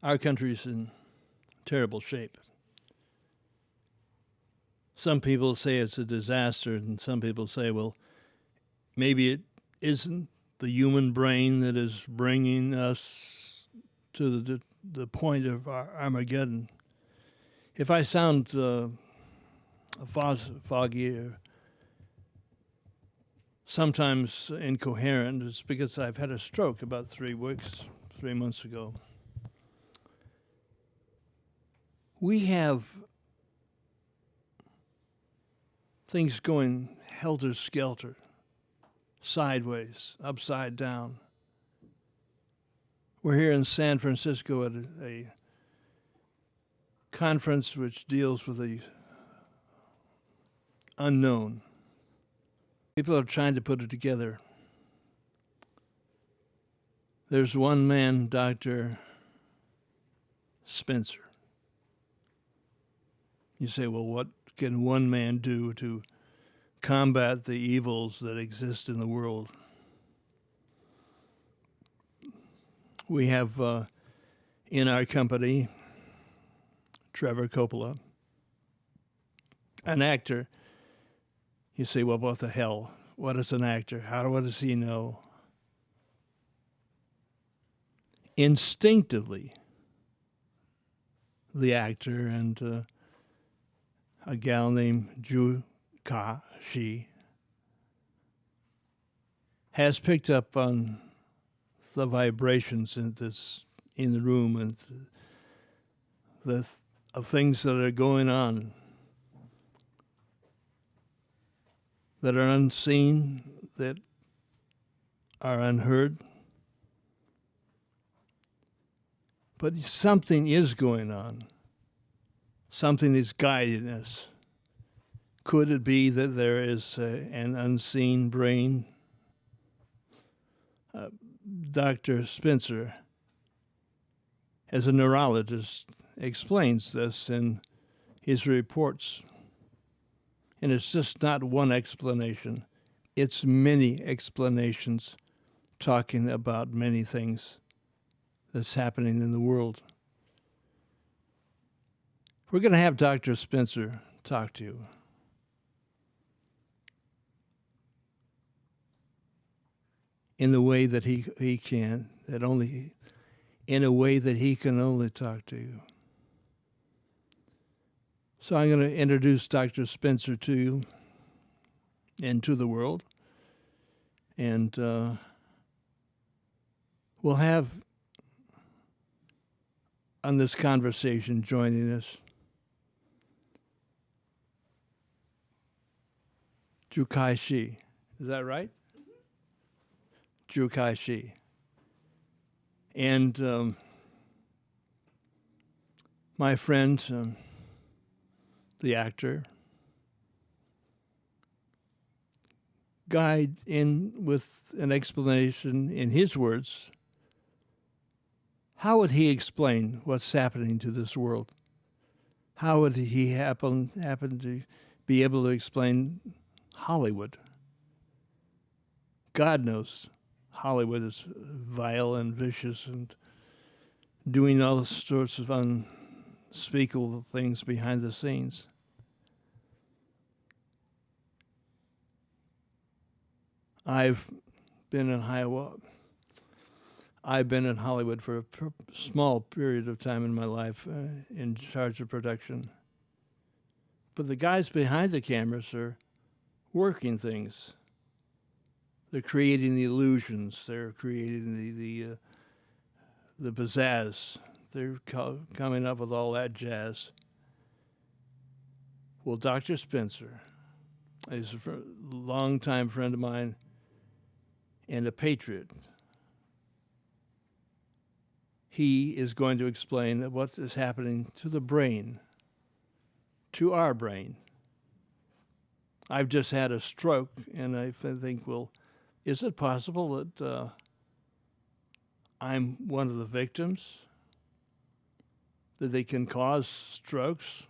Our country's in terrible shape. Some people say it's a disaster, and some people say, well, maybe it isn't the human brain that is bringing us to the point of Armageddon. If I sound foggy or sometimes incoherent, it's because I've had a stroke about 3 months ago. We have things going helter-skelter, sideways, upside down. We're here in San Francisco at a conference which deals with the unknown. People are trying to put it together. There's one man, Dr. Spencer. You say, well, what can one man do to combat the evils that exist in the world? We have in our company Trevor Coppola, an actor. You say, well, what the hell? What is an actor? What does he know? Instinctively, the actor and a gal named she has picked up on the vibrations in the room and of things that are going on that are unseen, that are unheard. But something is going on. Something is guiding us. Could it be that there is an unseen brain? Dr. Spencer, as a neurologist, explains this in his reports. And it's just not one explanation. It's many explanations talking about many things that's happening in the world. We're going to have Dr. Spencer talk to you. In the way that he can, in a way that he can only talk to you. So I'm going to introduce Dr. Spencer to you and to the world. And we'll have on this conversation joining us Shi. Is that right? Shi. And my friend, the actor, guide in with an explanation in his words. How would he explain what's happening to this world? How would he happen to be able to explain Hollywood? God knows Hollywood is vile and vicious and doing all sorts of unspeakable things behind the scenes. I've been in Hollywood for a small period of time in my life in charge of production. But the guys behind the cameras are working things. They're creating the illusions. They're creating the pizzazz. They're coming up with all that jazz. Well, Dr. Spencer is a longtime friend of mine and a patriot. He is going to explain what is happening to the brain, to our brain. I've just had a stroke, and I think, well, is it possible that I'm one of the victims? That they can cause strokes?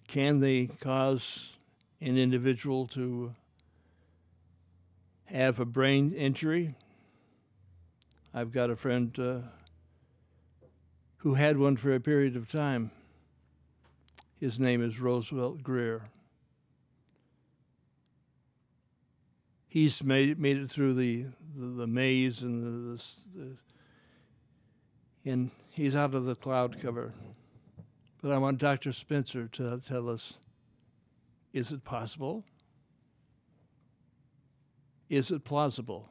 Can they cause an individual to have a brain injury? I've got a friend who had one for a period of time. His name is Roosevelt Grier. He's made it through the maze and and he's out of the cloud cover. But I want Dr. Spencer to tell us, is it possible? Is it plausible?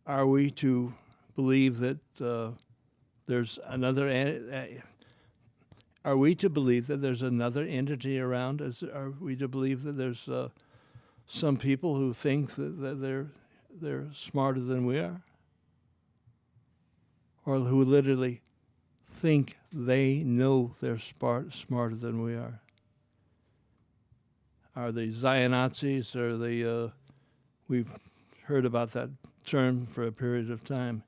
Are we to believe that there's another? Are we to believe that there's another entity around? Are we to believe that there's some people who think that they're smarter than we are, or who literally think they know they're smarter than we are? Are they Zionazis? Are they? We've heard about that term for a period of time.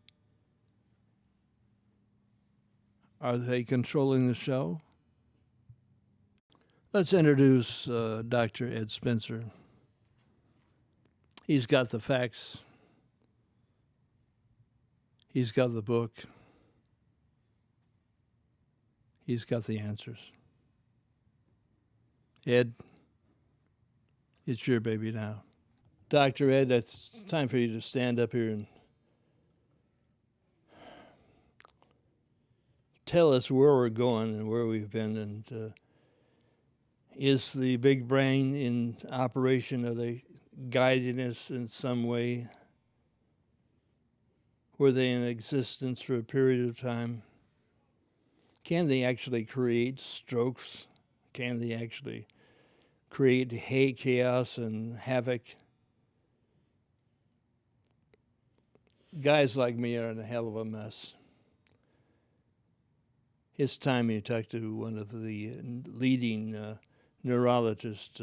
Are they controlling the show? Let's introduce Dr. Ed Spencer. He's got the facts. He's got the book. He's got the answers. Ed, it's your baby now. Dr. Ed, it's time for you to stand up here and tell us where we're going and where we've been, and is the big brain in operation? Are they guiding us in some way? Were they in existence for a period of time? Can they actually create strokes? Can they actually create hate, chaos, and havoc? Guys like me are in a hell of a mess. It's time you talk to one of the leading neurologists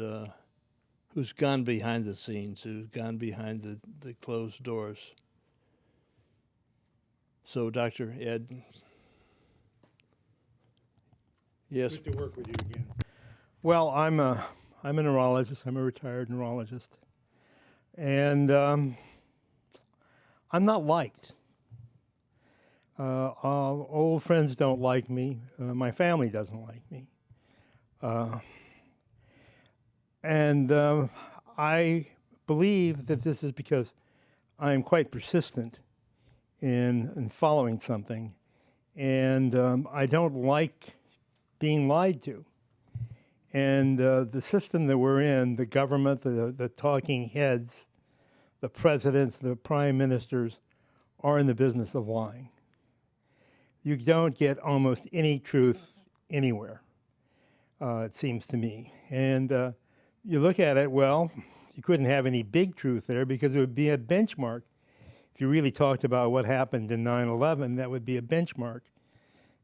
who's gone behind the scenes, who's gone behind the closed doors. So, Dr. Ed. Yes. Good to work with you again. Well, I'm a neurologist. I'm a retired neurologist. And I'm not liked. Old friends don't like me. My family doesn't like me. And I believe that this is because I am quite persistent in following something. And I don't like being lied to. And the system that we're in, the government, the talking heads, the presidents, the prime ministers, are in the business of lying. You don't get almost any truth anywhere, it seems to me. And you look at it, well, you couldn't have any big truth there because it would be a benchmark. If you really talked about what happened in 9/11, that would be a benchmark.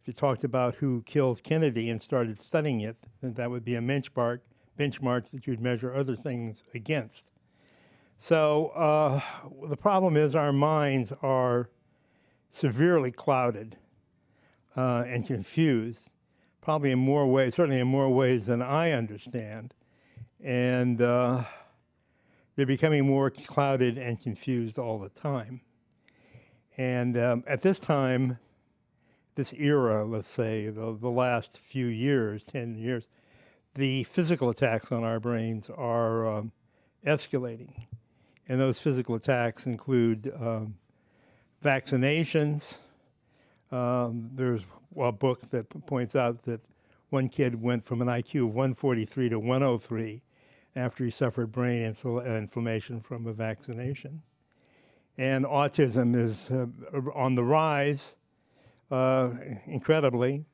If you talked about who killed Kennedy and started studying it, then that would be a benchmark that you'd measure other things against. So the problem is our minds are severely clouded and confused, probably in more ways, certainly in more ways than I understand. And they're becoming more clouded and confused all the time. And at this time, this era, let's say, the last few years, 10 years, the physical attacks on our brains are escalating. And those physical attacks include vaccinations. There's a book that points out that one kid went from an IQ of 143 to 103 after he suffered brain inflammation from a vaccination. And autism is on the rise, incredibly.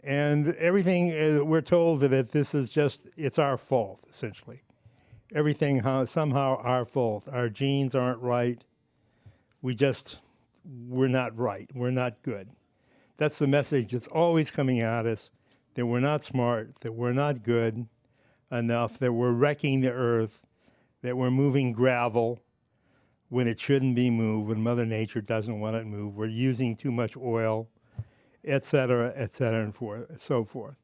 And everything, we're told that this is just, it's our fault, essentially. Everything somehow our fault. Our genes aren't right. We're not right. We're not good. That's the message that's always coming at us, that we're not smart, that we're not good enough, that we're wrecking the earth, that we're moving gravel when it shouldn't be moved, when Mother Nature doesn't want it moved. We're using too much oil, et cetera, and so forth.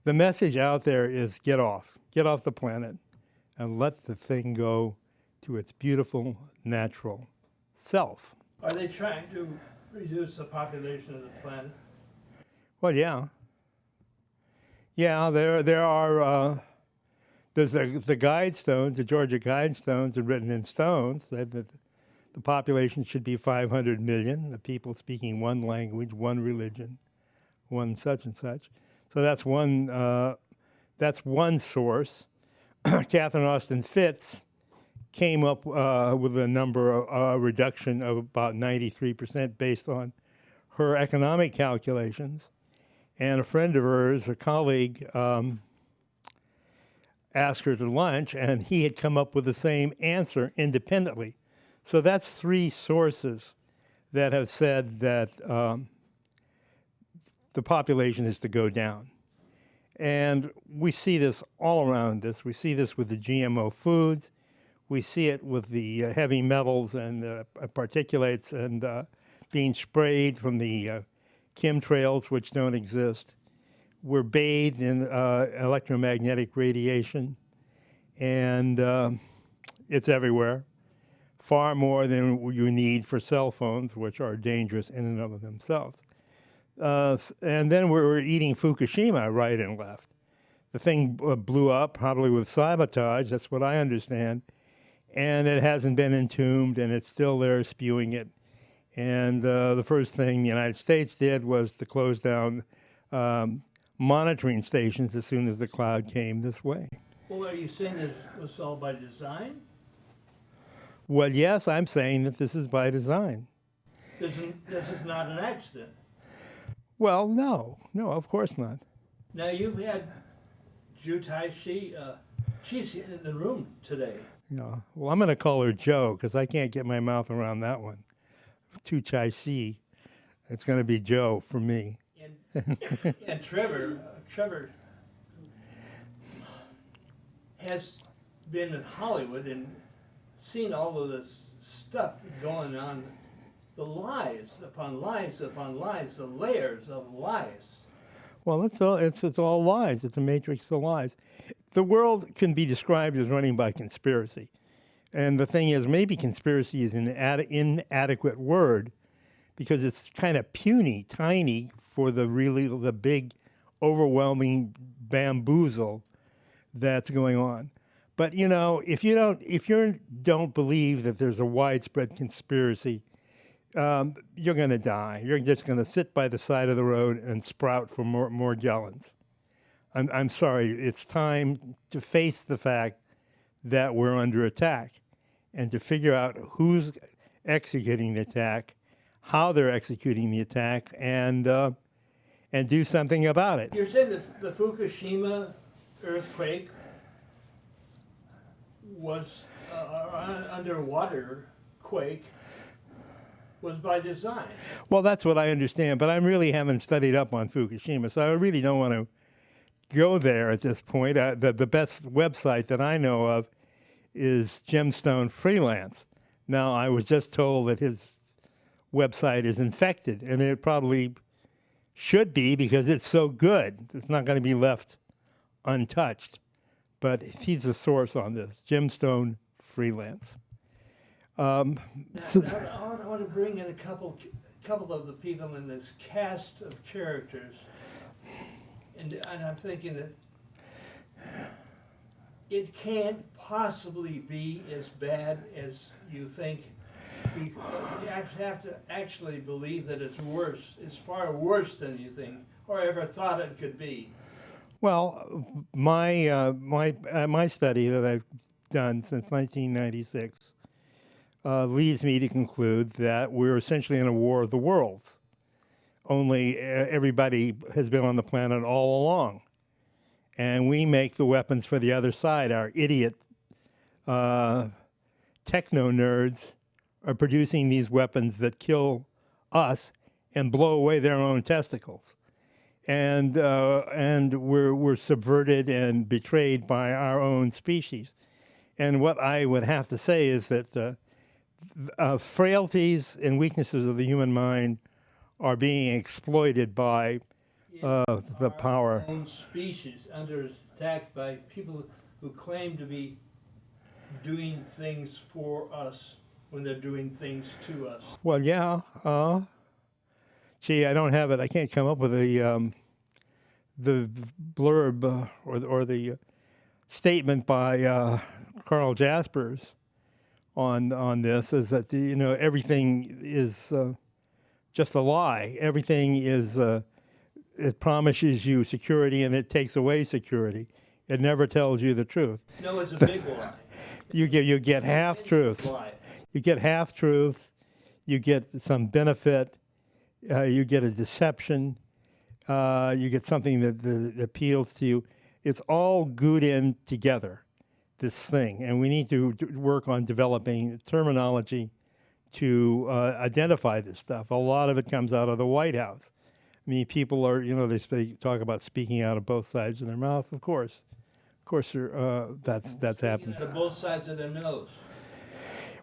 The message out there is get off the planet, and let the thing go to its beautiful, natural self. Are they trying to reduce the population of the planet? Well, yeah. Yeah, there are, there's the guidestones, the Georgia guidestones are written in stone, said that the population should be 500 million, the people speaking one language, one religion, one such and such. So that's one source. Catherine Austin Fitts came up with a number reduction of about 93% based on her economic calculations. And a friend of hers, a colleague, asked her to lunch, and he had come up with the same answer independently. So that's three sources that have said that the population is to go down. And we see this all around us. We see this with the GMO foods. We see it with the heavy metals and particulates and being sprayed from the chemtrails, which don't exist. We're bathed in electromagnetic radiation, and it's everywhere, far more than you need for cell phones, which are dangerous in and of themselves. And then we're eating Fukushima right and left. The thing blew up, probably with sabotage, that's what I understand, and it hasn't been entombed, and it's still there spewing it. And the first thing the United States did was to close down monitoring stations as soon as the cloud came this way. Well, are you saying this was all by design? Well, yes, I'm saying that this is by design. This is not an accident. Well, no, of course not. Now, you've had Jutai, she's in the room today. Yeah. Well, I'm going to call her Joe because I can't get my mouth around that one. Chai-si. It's going to be Joe for me. And Trevor has been in Hollywood and seen all of this stuff going on, the lies upon lies upon lies, the layers of lies. Well, it's all lies. It's a matrix of lies. The world can be described as running by conspiracy. And the thing is, maybe conspiracy is an inadequate word because it's kind of puny, tiny for the big, overwhelming bamboozle that's going on. But you know, if you don't believe that there's a widespread conspiracy, you're going to die. You're just going to sit by the side of the road and sprout for more gallons. I'm sorry. It's time to face the fact that we're under attack, and to figure out who's executing the attack, how they're executing the attack, and do something about it. You're saying that the Fukushima earthquake was underwater quake was by design. Well, that's what I understand, but I really haven't studied up on Fukushima, so I really don't want to go there at this point. The best website that I know of is Gemstone Freelance. Now, I was just told that his website is infected, and it probably should be because it's so good. It's not going to be left untouched. But he's the source on this, Gemstone Freelance. I want to bring in a couple of the people in this cast of characters, and I'm thinking that it can't possibly be as bad as you think. You have to actually believe that it's worse. It's far worse than you think or ever thought it could be. Well, my study that I've done since 1996 leads me to conclude that we're essentially in a war of the worlds. Only everybody has been on the planet all along. And we make the weapons for the other side. Our idiot techno nerds are producing these weapons that kill us and blow away their own testicles. And we're subverted and betrayed by our own species. And what I would have to say is that frailties and weaknesses of the human mind are being exploited by the power. Our own species under attack by people who claim to be doing things for us. when they're doing things to us. Well, yeah. Gee, I don't have it. I can't come up with the blurb or the statement by Carl Jaspers on this is that everything is just a lie. Everything is it promises you security and it takes away security. It never tells you the truth. No, it's a big lie. You get half truths. Lie. You get half truths. You get some benefit. You get a deception. You get something that appeals to you. It's all glued in together, this thing. And we need to work on developing terminology to identify this stuff. A lot of it comes out of the White House. I mean, people are, talk about speaking out of both sides of their mouth. Of course, that's happened. To both sides of their nose.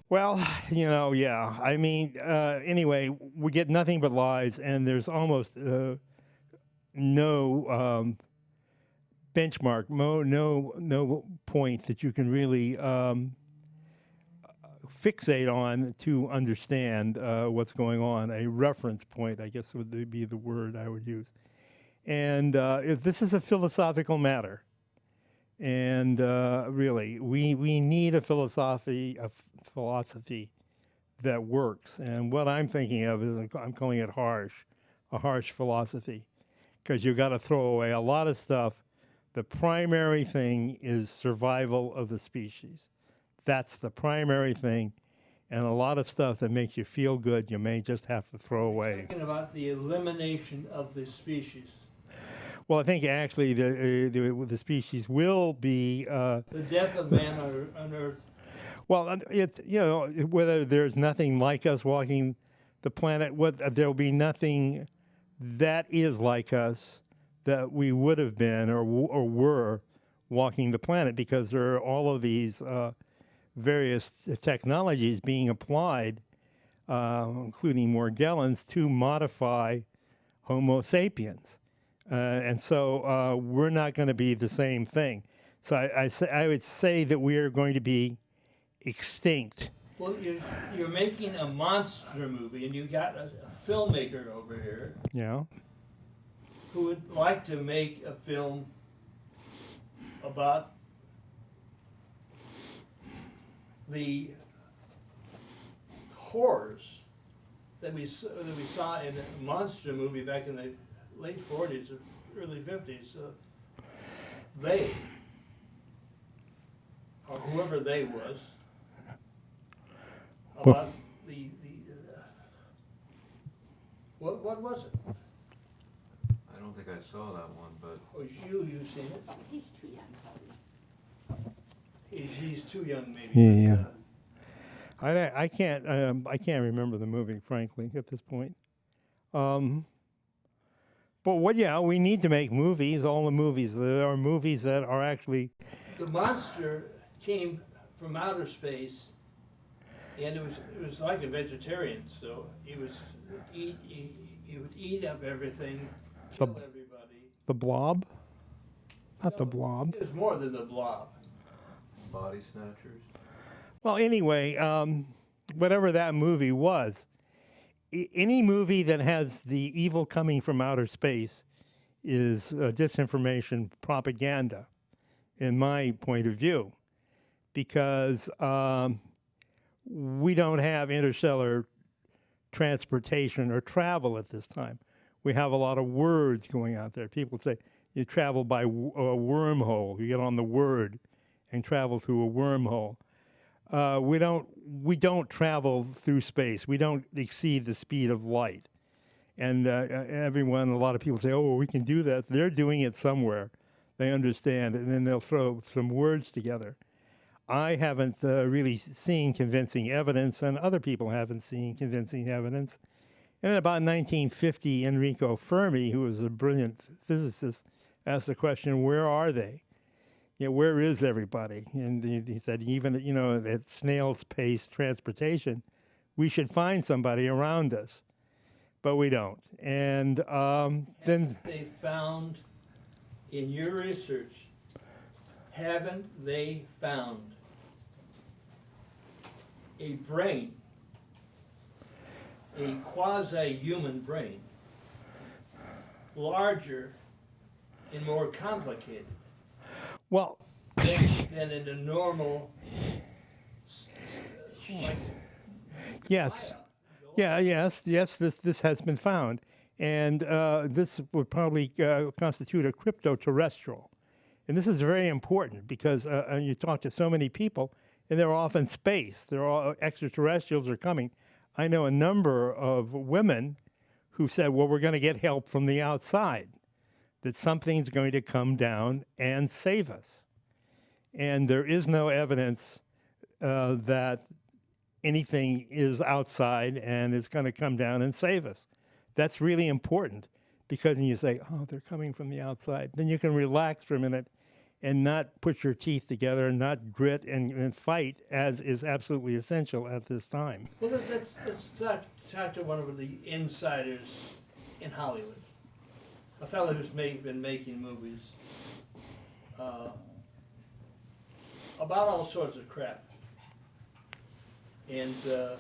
Well, yeah. I mean, anyway, we get nothing but lies, and there's almost no benchmark, no point that you can really fixate on to understand what's going on. A reference point, I guess, would be the word I would use. And if this is a philosophical matter, and really, we need a philosophy that works. And what I'm thinking of is I'm calling it a harsh philosophy, because you've got to throw away a lot of stuff. The primary thing is survival of the species. That's the primary thing. And a lot of stuff that makes you feel good, you may just have to throw away. Talking about the elimination of the species. Well, I think actually the species will be... the death of man on Earth. Well, it's, whether there's nothing like us walking the planet, there'll be nothing that is like us that we would have been or were walking the planet, because there are all of these various technologies being applied, including Morgellons, to modify Homo sapiens. And so we're not going to be the same thing. So I would say that we are going to be extinct. Well, you're making a monster movie, and you got a filmmaker over here. Yeah. Who would like to make a film about the horrors that we saw in a monster movie back in the late 40s or early 50s. They, or whoever they was, about what was it? I don't think I saw that one, but... Oh, you've seen it? He's too young, probably. He's too young, maybe. Yeah. I can't remember the movie, frankly, at this point. But we need to make movies. All the movies. There are movies that are actually... The monster came from outer space, and it was like a vegetarian. So he would eat up everything, kill everybody. The Blob? Not No, the Blob. It was more than the Blob. Body Snatchers? Well, anyway, whatever that movie was, any movie that has the evil coming from outer space is disinformation propaganda, in my point of view, because we don't have interstellar transportation or travel at this time. We have a lot of words going out there. People say you travel by a wormhole. You get on the word and travel through a wormhole. We don't travel through space. We don't exceed the speed of light. And a lot of people say, oh, we can do that. They're doing it somewhere. They understand, and then they'll throw some words together. I haven't really seen convincing evidence, and other people haven't seen convincing evidence. And in about 1950, Enrico Fermi, who was a brilliant physicist, asked the question, where are they? Where is everybody? And he said, even at snail's pace transportation, we should find somebody around us. But we don't. And then... They found, in your research, haven't they found a brain a quasi-human brain, larger and more complicated Well, than in a normal, like, yes. Yeah, yes, this has been found. And this would probably constitute a cryptoterrestrial. And this is very important because you talk to so many people, and they're off in space. They're all extraterrestrials are coming. I know a number of women who said, well, we're going to get help from the outside, that something's going to come down and save us. And there is no evidence that anything is outside and is going to come down and save us. That's really important, because when you say, oh, they're coming from the outside, then you can relax for a minute and not put your teeth together and not grit and fight, as is absolutely essential at this time. Well, let's talk to one of the insiders in Hollywood, a fellow who's been making movies about all sorts of crap. And we're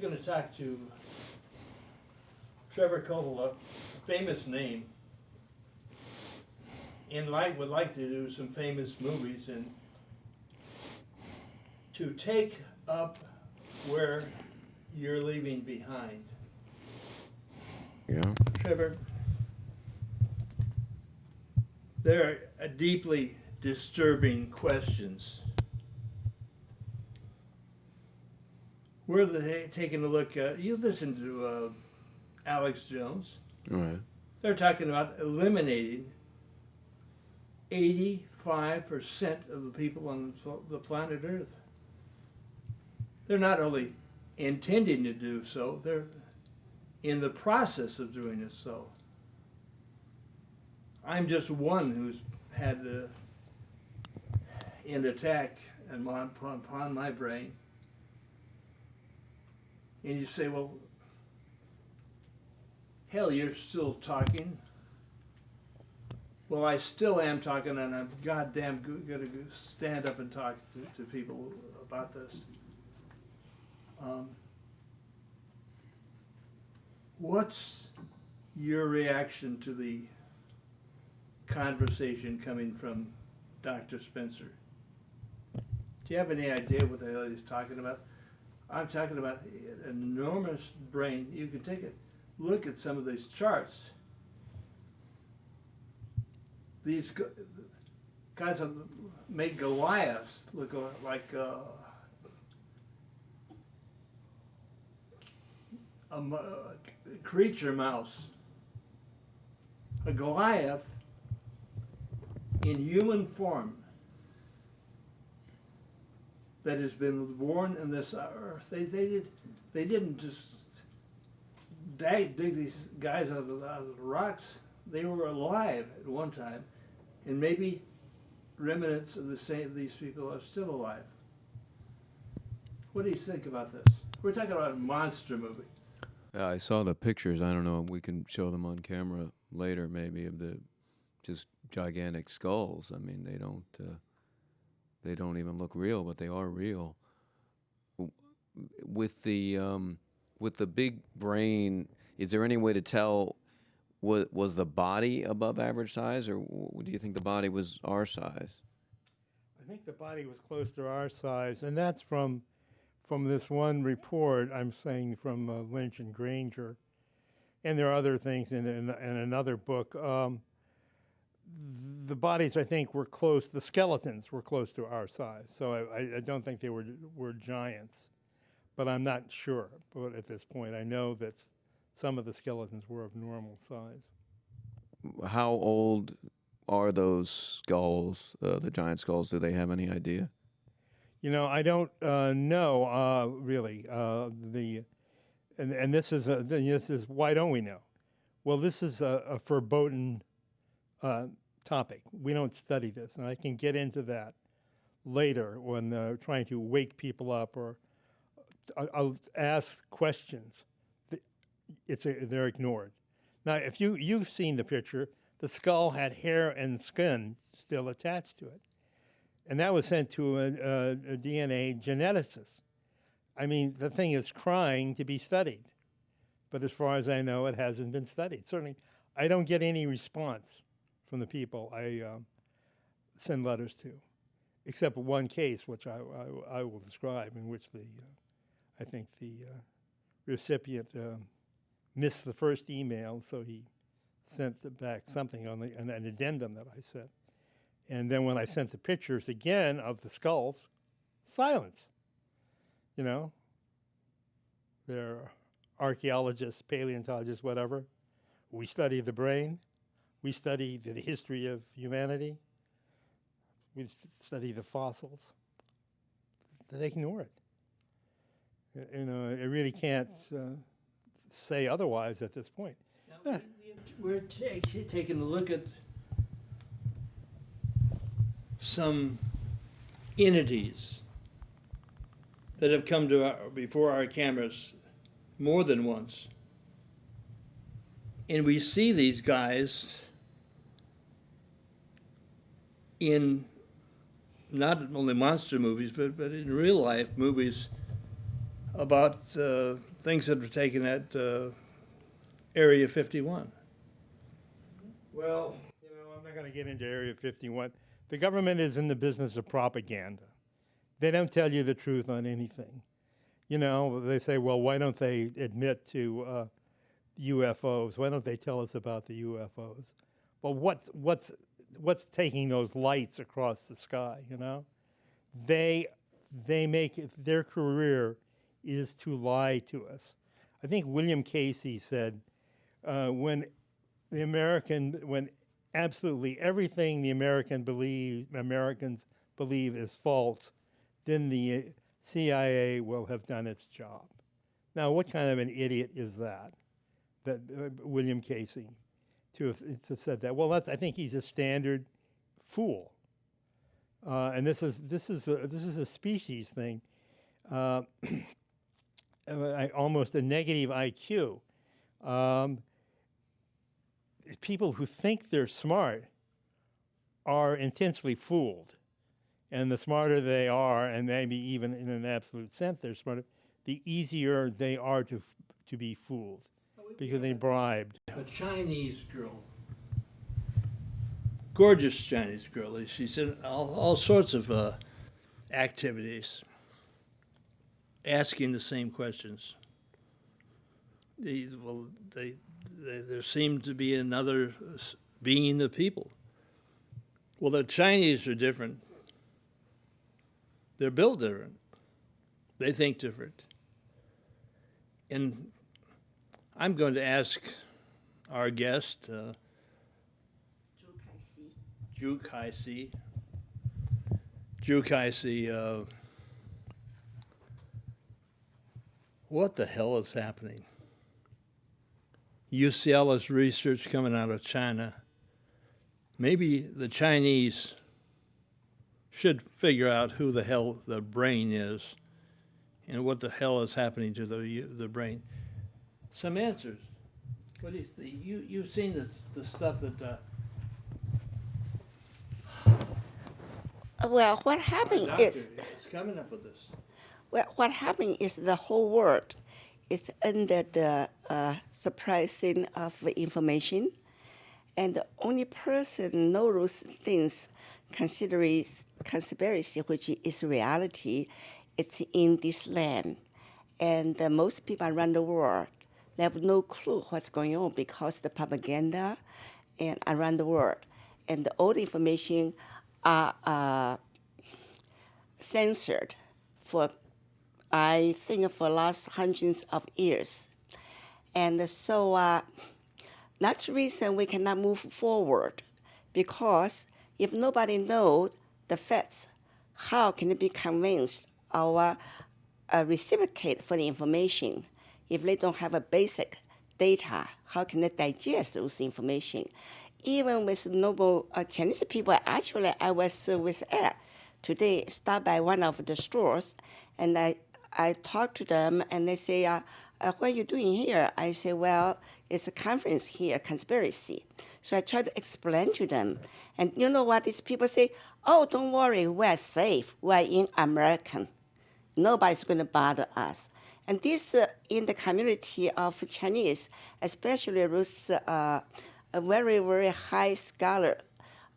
going to talk to Trevor Coppola, a famous name, and would like to do some famous movies, and to take up where you're leaving behind. Yeah. Trevor, there are deeply disturbing questions. We're taking a look at, you listen to Alex Jones. All right. They're talking about eliminating 85% of the people on the planet Earth. They're not only intending to do so, they're in the process of doing it so. I'm just one who's had an attack upon my brain. And you say, well, hell, you're still talking. Well, I still am talking, and I'm goddamn going to stand up and talk to people about this. What's your reaction to the conversation coming from Dr. Spencer? Do you have any idea what the hell he's talking about? I'm talking about an enormous brain. You can take a look at some of these charts. These guys make Goliaths look like a creature mouse. A Goliath in human form that has been born in this earth. They didn't just dig these guys out of the rocks. They were alive at one time, and maybe remnants of these people are still alive. What do you think about this? We're talking about a monster movie. I saw the pictures. I don't know. We can show them on camera later, maybe, of the just gigantic skulls. I mean, they don't even look real, but they are real. With the big brain, is there any way to tell? Was the body above average size, or do you think the body was our size? I think the body was close to our size, and that's from this one report I'm saying from Lynch and Granger, and there are other things in another book. The bodies, I think, were close. The skeletons were close to our size, so I don't think they were giants, but I'm not sure. But at this point, I know that some of the skeletons were of normal size. How old are those skulls, the giant skulls? Do they have any idea? You know, I don't know really. And this is why don't we know? Well, this is a verboten topic. We don't study this, and I can get into that later when trying to wake people up, or I'll ask questions. They're ignored. Now, if you've seen the picture, the skull had hair and skin still attached to it, and that was sent to a DNA geneticist. I mean, the thing is crying to be studied. but as far as I know, it hasn't been studied. Certainly, I don't get any response from the people I send letters to, except one case, which I will describe, in which I think the recipient missed the first email, so he sent back something on an addendum that I sent. And then when I sent the pictures again of the skulls, silence. You know, they're archaeologists, paleontologists, whatever. We study the brain. We study the history of humanity. We study the fossils. They ignore it. You know, I really can't say otherwise at this point. Now, we're taking a look at some entities that have come to before our cameras more than once. And we see these guys in not only monster movies, but in real life movies about things that were taken at Area 51. Well, you know, I'm not going to get into Area 51. The government is in the business of propaganda. They don't tell you the truth on anything. You know, they say, well, why don't they admit to UFOs? Why don't they tell us about the UFOs? Well, what's taking those lights across the sky, you know? They make it, their career is to lie to us. I think William Casey said, when absolutely everything the Americans believe is false, then the CIA will have done its job. Now, what kind of an idiot is that? That William Casey to have said that? Well, I think he's a standard fool, and this is a species thing. Almost a negative IQ. People who think they're smart are intensely fooled. And the smarter they are, and maybe even in an absolute sense they're smarter, the easier they are to be fooled because they're bribed. A Chinese girl, gorgeous Chinese girl. She's in all sorts of activities, asking the same questions. There seemed to be another being of people. Well, the Chinese are different. They're built different. They think different. And I'm going to ask our guest, Ju Kai-si, what the hell is happening? UCLA's research coming out of China. Maybe the Chinese should figure out who the hell the brain is and what the hell is happening to the brain. Some answers. What do you think? You've seen the stuff that... Well, what happened is... It's coming up with this. Well, what happened is the whole world is under the suppressing of information, and the only person knows those things, considering conspiracy, which is reality, it's in this land. And most people around the world, they have no clue what's going on because the propaganda and around the world. And all the information are censored for, I think, for the last hundreds of years. And so that's the reason we cannot move forward, because if nobody knows the facts, how can it be convinced or reciprocate for the information? If they don't have a basic data, how can they digest those information? Even with noble Chinese people, actually, I was with Ed today, stopped by one of the stores, and I talked to them, and they say, what are you doing here? I say, well, it's a conference here, conspiracy. So I try to explain to them. And you know what? These people say, oh, don't worry, we're safe. We're in America. Nobody's going to bother us. And this in the community of Chinese, especially those a very, very high scholar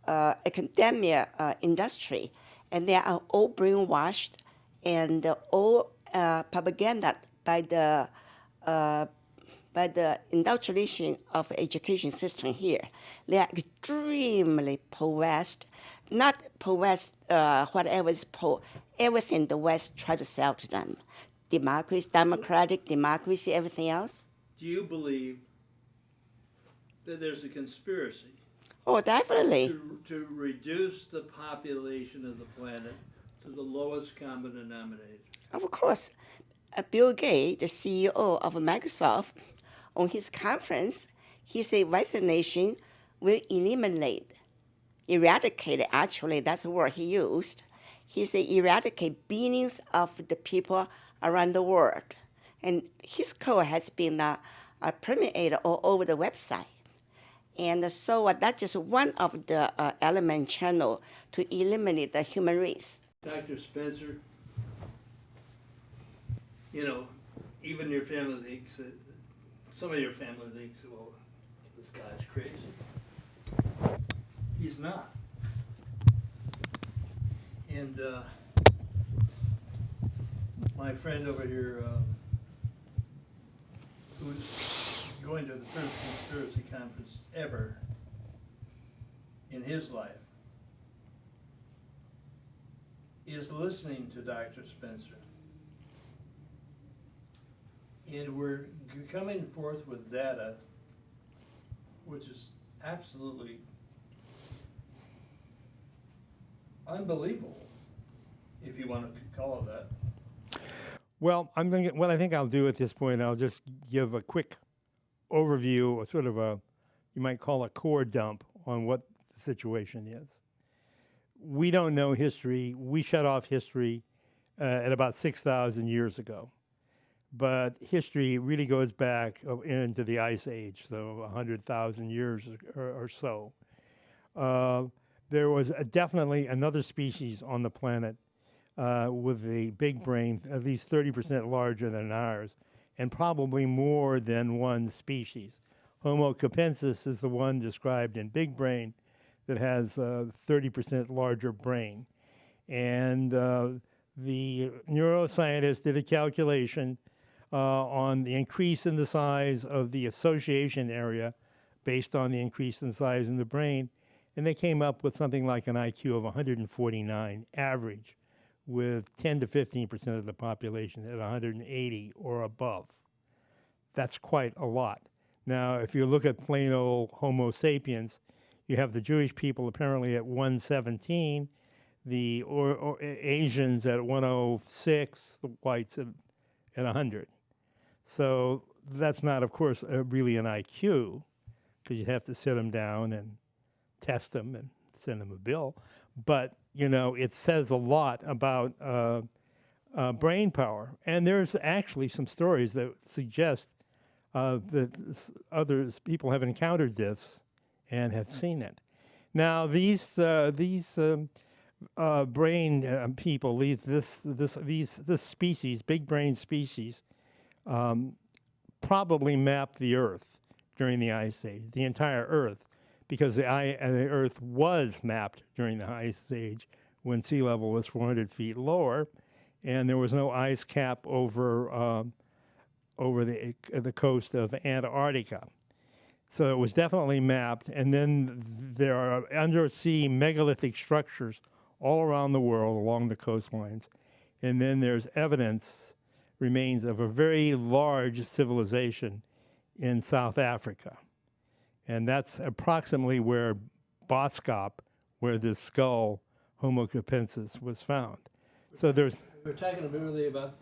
academia industry, and they are all brainwashed and all propaganda by the indoctrination of education system here. They are extremely possessed, not possessed whatever is everything the West try to sell to them. Democracy, democratic democracy, everything else. Do you believe that there's a conspiracy Oh, definitely. to reduce the population of the planet to the lowest common denominator? Of course, Bill Gates, the CEO of Microsoft, on his conference, he said vaccination will eradicate, actually, that's the word he used. He said eradicate billions of the people around the world. And his code has been permeated all over the website. And so that's just one of the element channel to eliminate the human race. Dr. Spencer, you know, even your family thinks, some of your family thinks, well, this guy's crazy. He's not. And my friend over here, who's going to the first conspiracy conference ever in his life, is listening to Dr. Spencer. And we're coming forth with data which is absolutely unbelievable, if you want to call it that. Well, what I think I'll do at this point, I'll just give a quick overview, or sort of you might call a core dump on what the situation is. We don't know history. We shut off history at about 6,000 years ago. But history really goes back into the Ice Age, so 100,000 years or so. There was definitely another species on the planet with a big brain, at least 30% larger than ours, and probably more than one species. Homo capensis is the one described in big brain that has 30% larger brain. And the neuroscientists did a calculation on the increase in the size of the association area based on the increase in size in the brain, and they came up with something like an IQ of 149 average, with 10 to 15% of the population at 180 or above. That's quite a lot. Now, if you look at plain old Homo sapiens, you have the Jewish people apparently at 117, the Asians at 106, the whites at 100. So that's not, of course, really an IQ, because you have to sit them down and test them and send them a bill. But, you know, it says a lot about brain power. And there's actually some stories that suggest that people have encountered this and have seen it. Now, these brain people, this species, big brain species, probably mapped the Earth during the Ice Age, the entire Earth, because the Earth was mapped during the Ice Age when sea level was 400 feet lower, and there was no ice cap over the coast of Antarctica. So it was definitely mapped, and then there are undersea megalithic structures all around the world along the coastlines, and then there's remains of a very large civilization in South Africa. And that's approximately where Boskop, where this skull, Homo capensis, was found. So there's... We're talking really about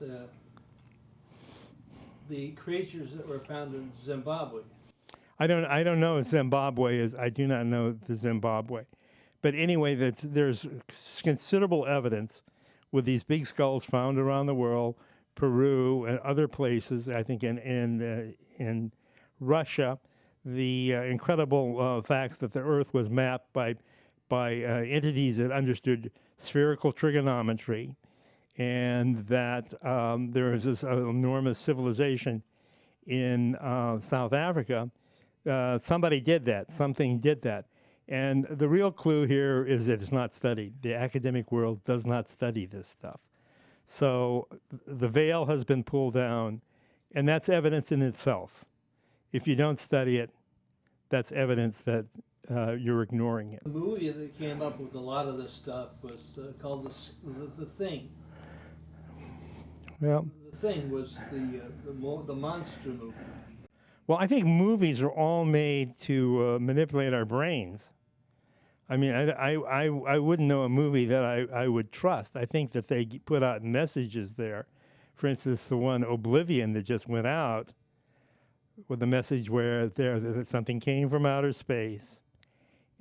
the creatures that were found in Zimbabwe. I don't know if Zimbabwe is, I do not know the Zimbabwe. But anyway, there's considerable evidence with these big skulls found around the world, Peru and other places, I think in Russia, the incredible facts that the Earth was mapped by entities that understood spherical trigonometry, and that there is this enormous civilization in South Africa. Somebody did that. Something did that. And the real clue here is that it's not studied. The academic world does not study this stuff. So the veil has been pulled down, and that's evidence in itself. If you don't study it, that's evidence that you're ignoring it. The movie that came up with a lot of this stuff was called The Thing. Well, The Thing was the monster movie. well, I think movies are all made to manipulate our brains. I mean, I wouldn't know a movie that I would trust. I think that they put out messages there. For instance, the one Oblivion that just went out with a message where that something came from outer space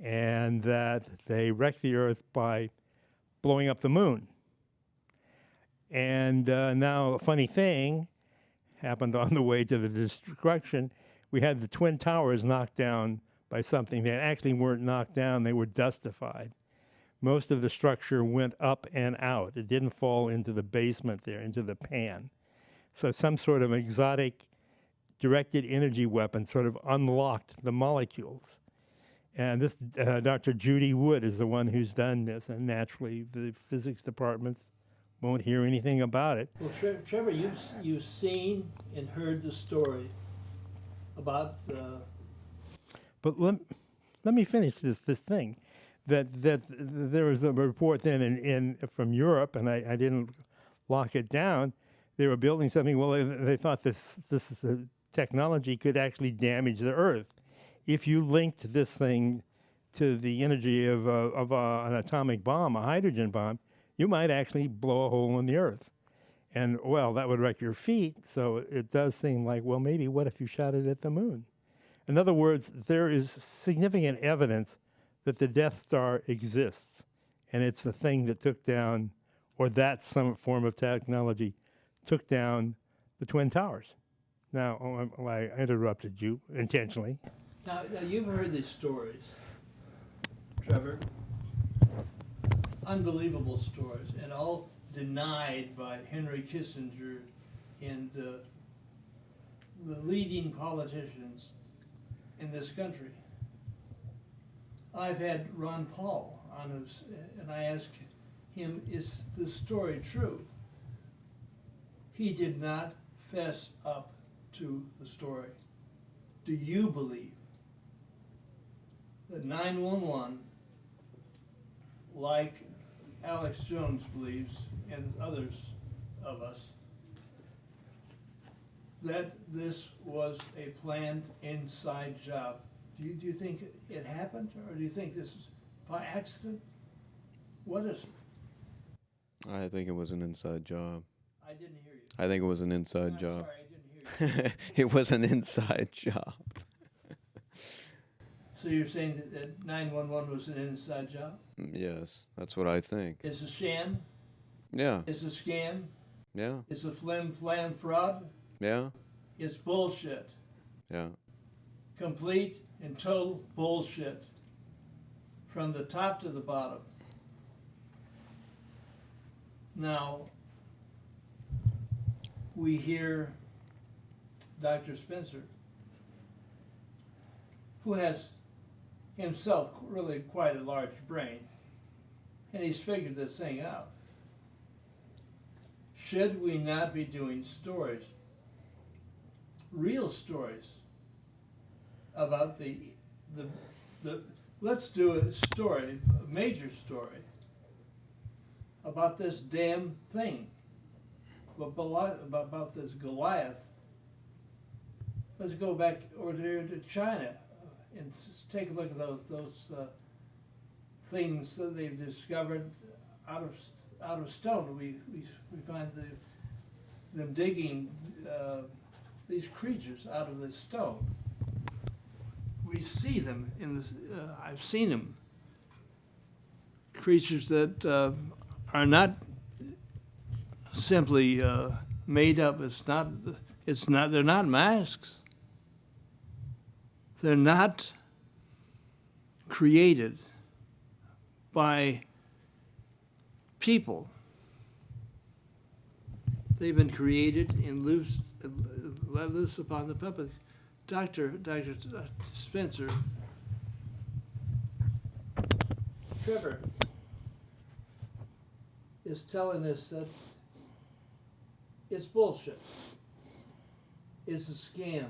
and that they wrecked the Earth by blowing up the moon. And now a funny thing happened on the way to the destruction. We had the Twin Towers knocked down by something that actually weren't knocked down, they were dustified. Most of the structure went up and out. It didn't fall into the basement there, into the pan. So some sort of exotic directed energy weapon sort of unlocked the molecules. And this Dr. Judy Wood is the one who's done this, and naturally the physics departments won't hear anything about it. Well, Trevor, you've seen and heard the story about the... But let me finish this thing. That there was a report then in from Europe, and I didn't lock it down. They were building something. Well, they thought this technology could actually damage the Earth. If you linked this thing to the energy of an atomic bomb, a hydrogen bomb, you might actually blow a hole in the Earth. And, well, that would wreck your feet. So it does seem like, well, maybe what if you shot it at the moon? In other words, there is significant evidence that the Death Star exists, and it's the thing that took down, or that some form of technology took down the Twin Towers. Now, I interrupted you intentionally. Now you've heard these stories, Trevor. Unbelievable stories, and all denied by Henry Kissinger and the leading politicians in this country. I've had Ron Paul on us, and I asked him, is this story true? He did not fess up to the story. Do you believe that 911, like Alex Jones believes, and others of us, that this was a planned inside job? Do you think it happened, or do you think this is by accident? What is it? I think it was an inside job. I didn't hear you. I think it was an inside I'm job. sorry, I didn't hear you. It was an inside job. So you're saying that 911 was an inside job? Yes, that's what I think. It's a sham? Yeah, It's a scam? yeah, It's a flim-flam fraud? yeah, It's bullshit. yeah. Complete and total bullshit. From the top to the bottom. Now, we hear Dr. Spencer, who has himself really quite a large brain, and he's figured this thing out. Should we not be doing stories, real stories, about the let's do a story, a major story, about this damn thing, about this Goliath. Let's go back over there to China and just take a look at those things that they've discovered out of stone. We find them digging these creatures out of this stone. We see them in this. I've seen them. Creatures that are not simply made up. It's not. They're not masks. They're not created by people. They've been created and let loose upon the public. Dr. Spencer, Trevor is telling us that it's bullshit. It's a scam.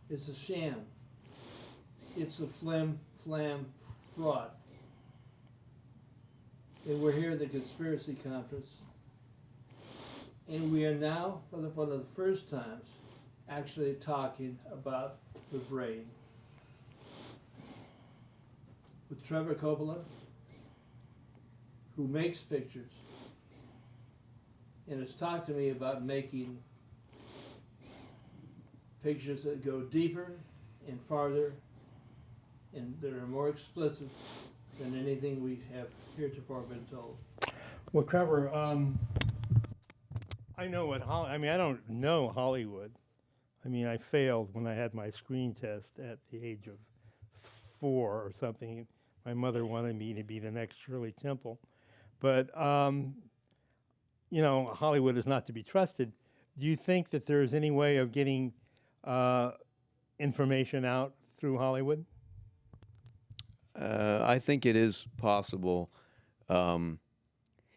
It's a sham. It's a flam fraud. And we're here at the conspiracy conference. And we are now, for one of the first times, actually talking about the brain. With Trevor Coppola, who makes pictures, and has talked to me about making pictures that go deeper and farther, and that are more explicit than anything we have heretofore been told. Well, Trevor, I know what I mean, I don't know Hollywood. I mean, I failed when I had my screen test at the age of 4 or something. My mother wanted me to be the next Shirley Temple. But, you know, Hollywood is not to be trusted. Do you think that there's any way of getting information out through Hollywood? I think it is possible.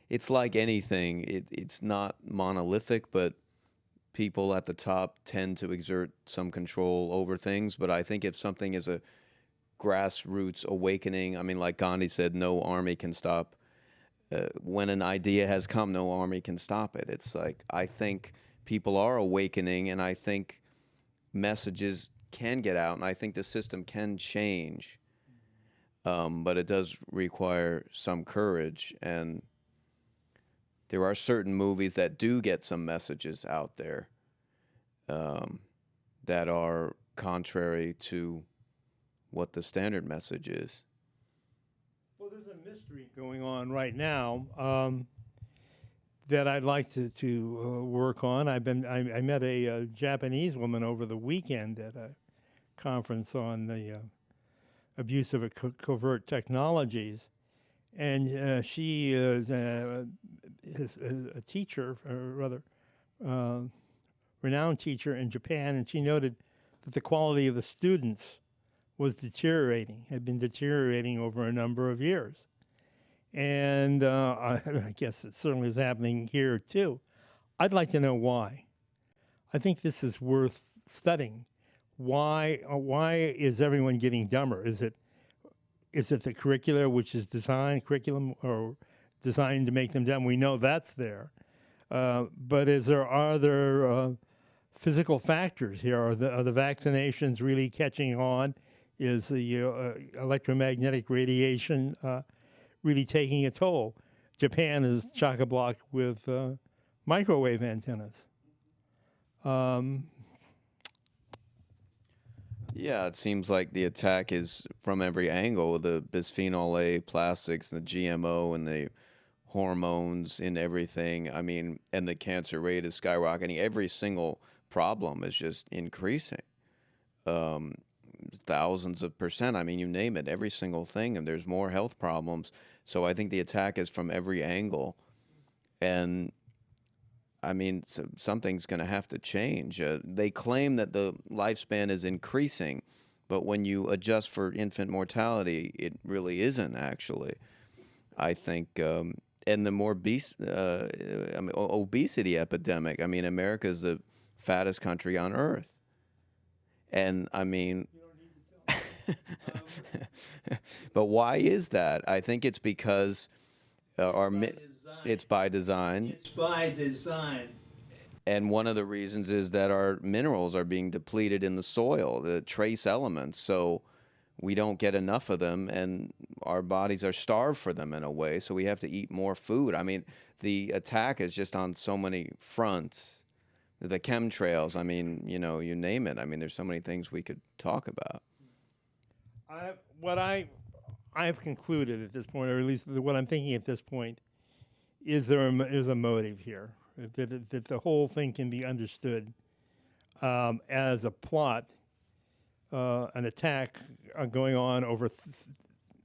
It's like anything. It's not monolithic, but people at the top tend to exert some control over things. But I think if something is a grassroots awakening, I mean, like Gandhi said, no army can stop. When an idea has come, no army can stop it. It's like, I think people are awakening, and I think messages can get out, and I think the system can change. But it does require some courage, and there are certain movies that do get some messages out there that are contrary to what the standard message is. Well, there's a mystery going on right now that I'd like to work on. I met a Japanese woman over the weekend at a conference on the abuse of covert technologies, and she is a teacher, or rather renowned teacher in Japan, and she noted that the quality of the students was deteriorating, had been deteriorating over a number of years. And I guess it certainly is happening here too. I'd like to know why. I think this is worth studying. Why is everyone getting dumber? Is it the curriculum which is curriculum or designed to make them dumb? We know that's there. But are there physical factors here? Are the vaccinations really catching on? Is the electromagnetic radiation really taking a toll? Japan is chock-a-block with microwave antennas. Yeah, it seems like the attack is from every angle. The bisphenol A, plastics, the GMO, and the hormones in everything. I mean, and the cancer rate is skyrocketing. Every single problem is just increasing. Thousands of %. I mean, you name it, every single thing, and there's more health problems. So I think the attack is from every angle. And I mean, something's going to have to change. They claim that the lifespan is increasing, but when you adjust for infant mortality, it really isn't actually. I think, and the more obesity epidemic. I mean, America is the fattest country on earth, and I mean. But why is that? I think it's because it's by design. It's by design. And one of the reasons is that our minerals are being depleted in the soil, the trace elements. So we don't get enough of them, and our bodies are starved for them in a way. So we have to eat more food. I mean, the attack is just on so many fronts. The chemtrails, I mean, you know, you name it. I mean, there's so many things we could talk about. What I've concluded at this point, or at least what I'm thinking at this point, is there's a motive here, that the whole thing can be understood as a plot, an attack going on over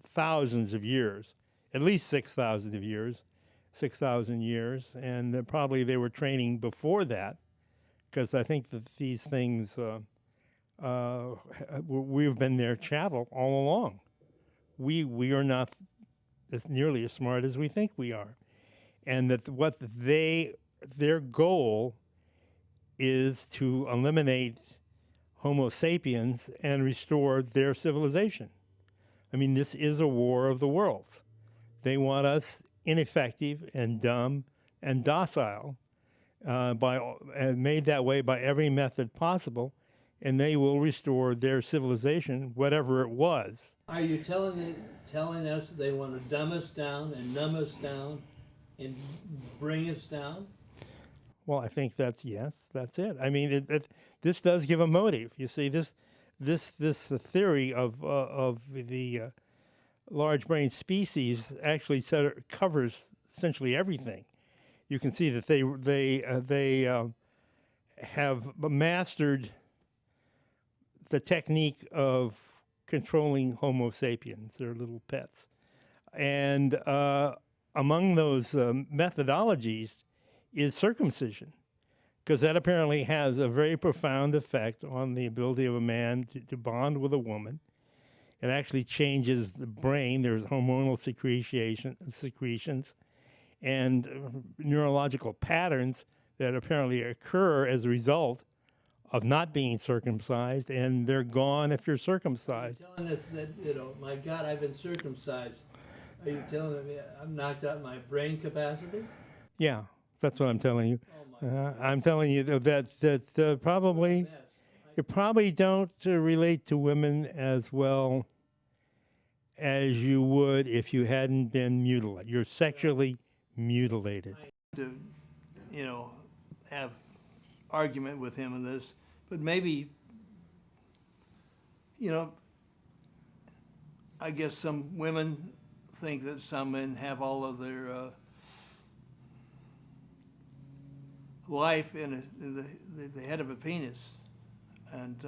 thousands of years, at least 6,000 of years, 6,000 years, and probably they were training before that, because I think that these things, we've been their chattel all along. We are not as nearly as smart as we think we are, and that their goal is to eliminate Homo sapiens and restore their civilization. I mean, this is a war of the worlds. They want us ineffective and dumb and docile, and made that way by every method possible, and they will restore their civilization, whatever it was. Are you telling us they want to dumb us down and numb us down and bring us down? Well, I think that's it. I mean, this does give a motive. You see, this theory of the large brain species actually covers essentially everything. You can see that they have mastered the technique of controlling Homo sapiens, their little pets, and among those methodologies is circumcision, because that apparently has a very profound effect on the ability of a man to bond with a woman. It actually changes the brain. There's hormonal secretions and neurological patterns that apparently occur as a result of not being circumcised, and they're gone if you're circumcised. You're telling us that, my God, I've been circumcised. Are you telling me I've knocked out my brain capacity? Yeah, that's what I'm telling you. Oh my I'm telling you that probably mess. you probably don't relate to women as well as you would if you hadn't been mutilated. You're sexually mutilated. To, have argument with him in this, but maybe, I guess some women think that some men have all of their life in the head of a penis, and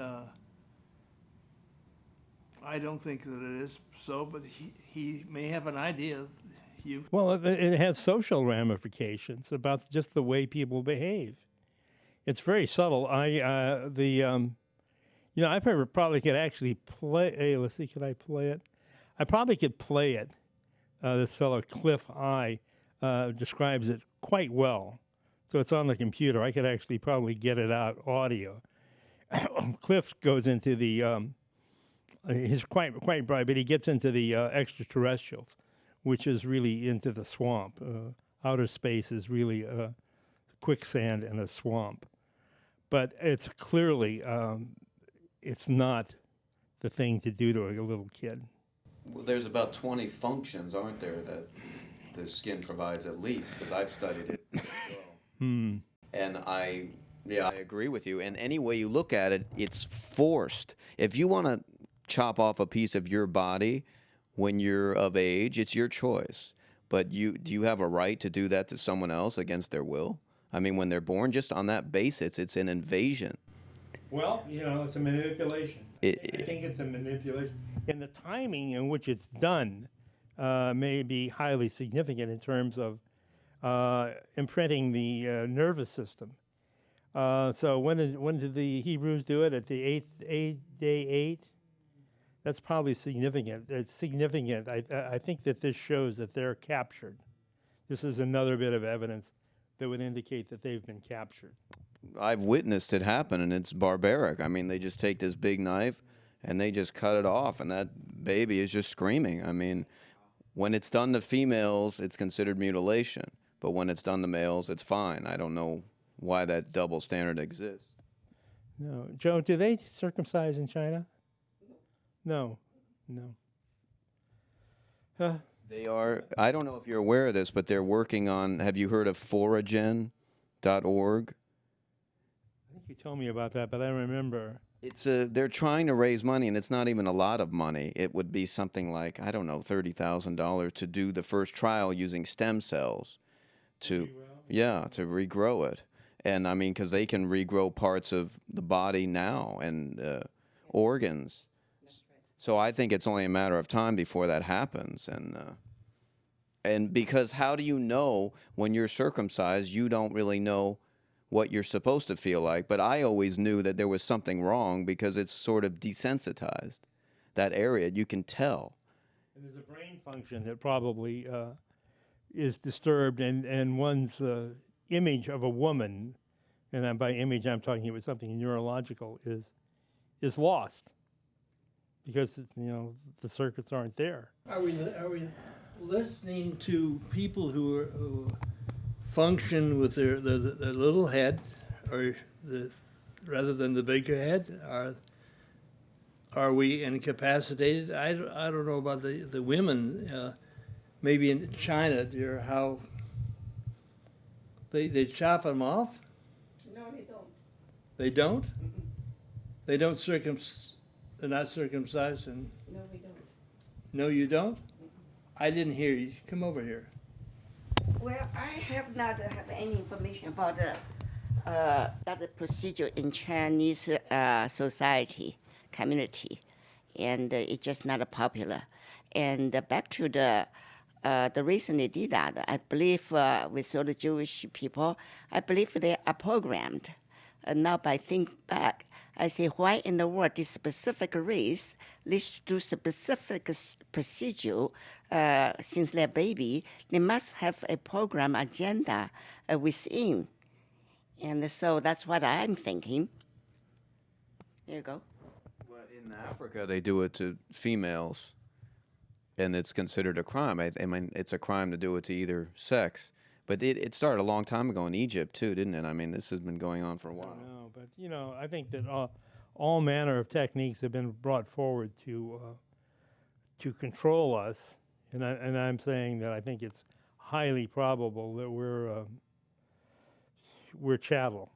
I don't think that it is so, but he may have an idea. Well, it has social ramifications about just the way people behave. It's very subtle. I probably could actually play. Hey, let's see, could I play it? I probably could play it. This fellow Cliff I describes it quite well. So it's on the computer. I could actually probably get it out audio. Cliff goes into the. He's quite bright, but he gets into the extraterrestrials, which is really into the swamp. Outer space is really quicksand and a swamp. But it's clearly, it's not the thing to do to a little kid. Well, there's about 20 functions, aren't there, that the skin provides at least, because I've studied it as well. And I agree with you. And any way you look at it, it's forced. If you want to chop off a piece of your body when you're of age, it's your choice. But do you have a right to do that to someone else against their will? I mean, when they're born, just on that basis, it's an invasion. Well, it's a manipulation. I think it's a manipulation. And the timing in which it's done may be highly significant in terms of imprinting the nervous system. So when did the Hebrews do it? At the day 8? That's probably significant. It's significant. I think that this shows that they're captured. This is another bit of evidence that would indicate that they've been captured. I've witnessed it happen, and it's barbaric. I mean, they just take this big knife, and they just cut it off, and that baby is just screaming. I mean, when it's done to females, it's considered mutilation. But when it's done to males, it's fine. I don't know why that double standard exists. No. Joe, do they circumcise in China? No. They are, I don't know if you're aware of this, but they're working on, have you heard of foragen.org? I think you told me about that, but I don't remember. They're trying to raise money, and it's not even a lot of money. It would be something like, I don't know, $30,000 to do the first trial using stem cells to regrow it. And I mean, because they can regrow parts of the body now and organs. So I think it's only a matter of time before that happens. And And because how do you know when you're circumcised, you don't really know what you're supposed to feel like. But I always knew that there was something wrong because it's sort of desensitized. That area, you can tell. And there's a brain function that probably is disturbed, and one's image of a woman, and by image I'm talking about something neurological, is lost because the circuits aren't there. Are we listening to people who function with their little head, or rather than the bigger head? Are we incapacitated? I don't know about the women. Maybe in China, dear, how they chop them off? No, they don't. They don't? They don't they're not circumcised? And No, we don't. no, you don't? I didn't hear you. Come over here. Well, I have not have any information about that procedure in Chinese society, community, and it's just not popular. And back to the reason they did that, I believe with all the Jewish people, I believe they are programmed. And now by think back, I say, why in the world this specific race needs to do specific procedure since they're baby? They must have a program agenda within. And so that's what I'm thinking. There you go. Well, in Africa, they do it to females, and it's considered a crime. I mean, it's a crime to do it to either sex. But it started a long time ago in Egypt, too, didn't it? I mean, this has been going on for a while. No, but I think that all manner of techniques have been brought forward to control us, and I'm saying that I think it's highly probable that we're chattel.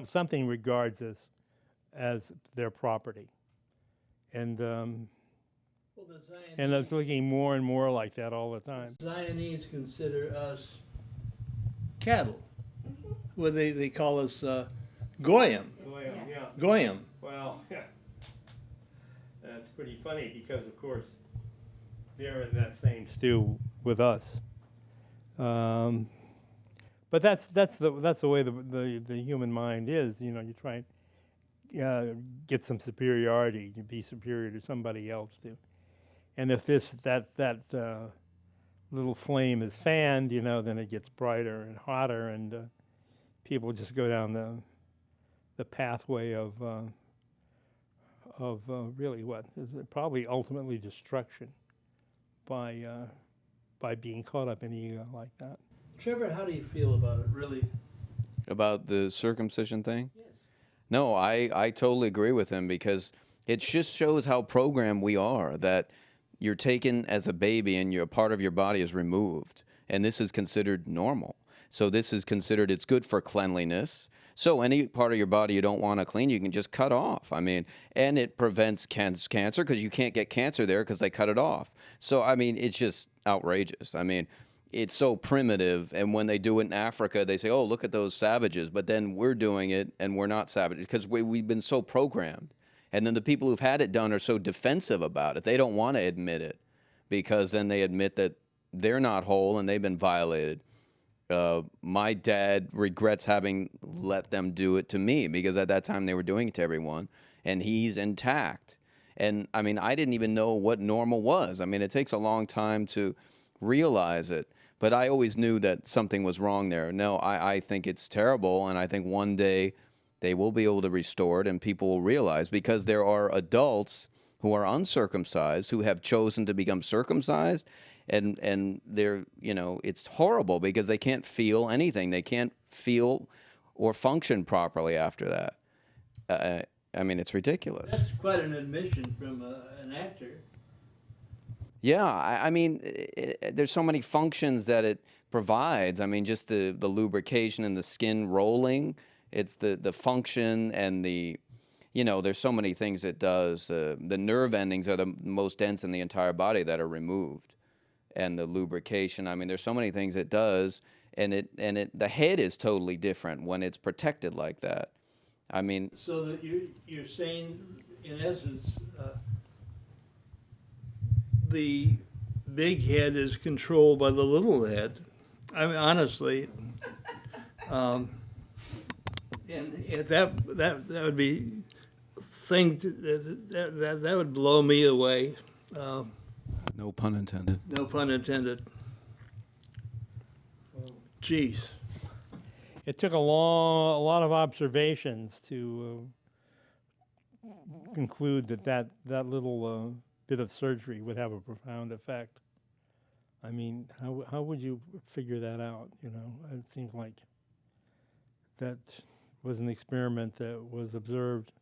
Something regards us as their property, and it's looking more and more like that all the time. Zionese consider us cattle. Well, they call us goyim. Yeah. Goyim. Well, that's pretty funny because, of course, they're in that same stew with us. But that's the way the human mind is. You try and get some superiority, you be superior to somebody else and if that little flame is fanned, then it gets brighter and hotter, and people just go down the pathway of really what is probably ultimately destruction by being caught up in ego like that. Trevor, how do you feel about it, really? About the circumcision thing? Yes. No, I totally agree with him because it just shows how programmed we are, that you're taken as a baby and a part of your body is removed. And this is considered normal. So this is considered, it's good for cleanliness. So any part of your body you don't want to clean, you can just cut off. I mean, and it prevents cancer because you can't get cancer there because they cut it off. So, I mean, it's just outrageous. I mean, it's so primitive. And when they do it in Africa, they say, oh, look at those savages. But then we're doing it and we're not savages because we've been so programmed. And then the people who've had it done are so defensive about it. They don't want to admit it because then they admit that they're not whole and they've been violated. My dad regrets having let them do it to me because at that time they were doing it to everyone, and he's intact. And I mean, I didn't even know what normal was. I mean, it takes a long time to realize it, but I always knew that something was wrong there. No, I think it's terrible, and I think one day they will be able to restore it and people will realize, because there are adults who are uncircumcised who have chosen to become circumcised, and they're, it's horrible because they can't feel anything. They can't feel or function properly after that. I mean, it's ridiculous. That's quite an admission from an actor. Yeah, I mean, there's so many functions that it provides. I mean, just the lubrication and the skin rolling. It's the function and there's so many things it does. The nerve endings are the most dense in the entire body that are removed. And the lubrication, I mean, there's so many things it does. And the head is totally different when it's protected like that. I mean, so that you're saying, in essence, the big head is controlled by the little head. I mean, honestly, and if that would be that would blow me away. No pun intended. No pun intended. Geez. It took a lot of observations to conclude that little bit of surgery would have a profound effect. I mean, how would you figure that out? You know, it seems like that was an experiment that was observed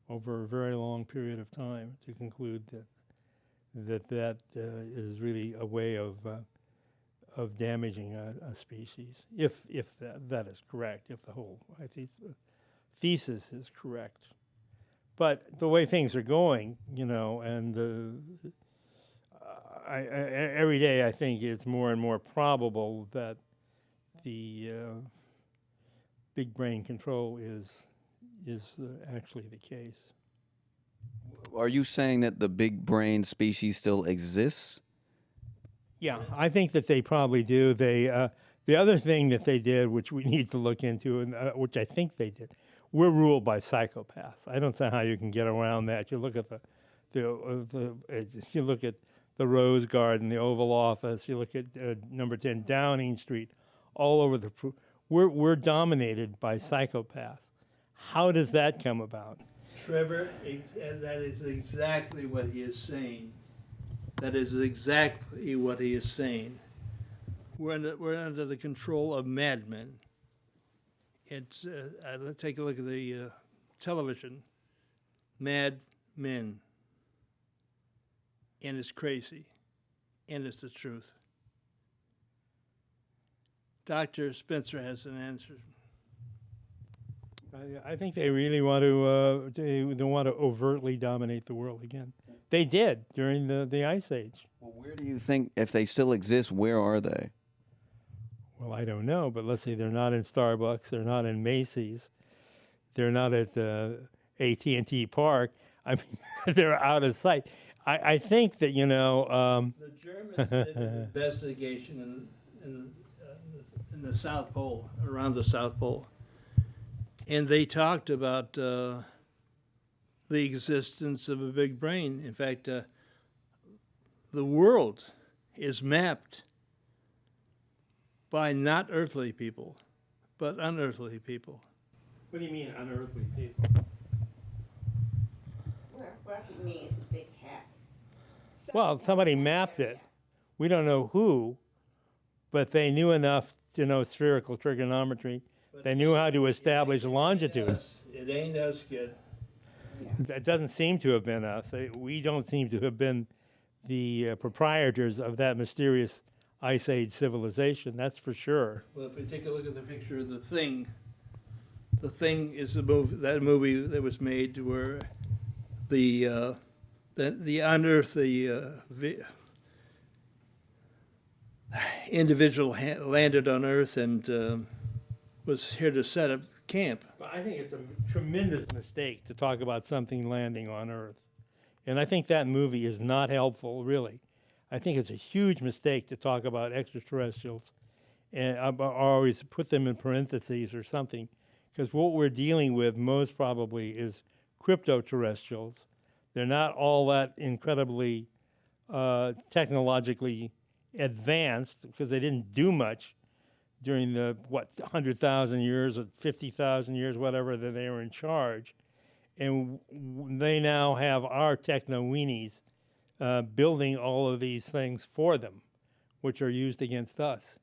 over a very long period of time to conclude that is really a way of damaging a species, if that is correct, if the whole thesis is correct. But the way things are going, you know, and every day I think it's more and more probable that the big brain control is actually the case. Are you saying that the big brain species still exists? Yeah, I think that they probably do. They the other thing that they did, which we need to look into, and which I think they did, we're ruled by psychopaths. I don't know how you can get around that. You look at you look at the Rose Garden, the Oval Office. You look at number 10 Downing Street, all over the. We're dominated by psychopaths. How does that come about? Trevor, that is exactly what he is saying. That is exactly what he is saying. We're under the control of madmen. It's let's take a look at the television. Mad Men. And it's crazy. And it's the truth. Dr. Spencer has an answer. I think they really want to they want to overtly dominate the world again. They did during the Ice Age. Well, where do you think, if they still exist, where are they? Well, I don't know, but let's say they're not in Starbucks, they're not in Macy's, they're not at the AT&T Park. I mean, they're out of sight. I think that, you know... the Germans did an investigation in the South Pole, around the South Pole. And they talked about the existence of a big brain. In fact, the world is mapped by not earthly people, but unearthly people. What do you mean, unearthly people? What he means is big hat. Well, somebody mapped it. We don't know who, but they knew enough to know spherical trigonometry. They knew how to establish longitude. It ain't us, kid. That doesn't seem to have been us. We don't seem to have been the proprietors of that mysterious Ice Age civilization, that's for sure. Well, if we take a look at the picture of The Thing is that movie that was made where the unearthly individual landed on Earth and was here to set up camp. I think it's a tremendous mistake to talk about something landing on Earth. And I think that movie is not helpful, really. I think it's a huge mistake to talk about extraterrestrials and always put them in parentheses or something, because what we're dealing with most probably is cryptoterrestrials. They're not all that incredibly technologically advanced because they didn't do much during the, 100,000 years or 50,000 years, whatever, that they were in charge. And they now have our techno-weenies building all of these things for them, which are used against us.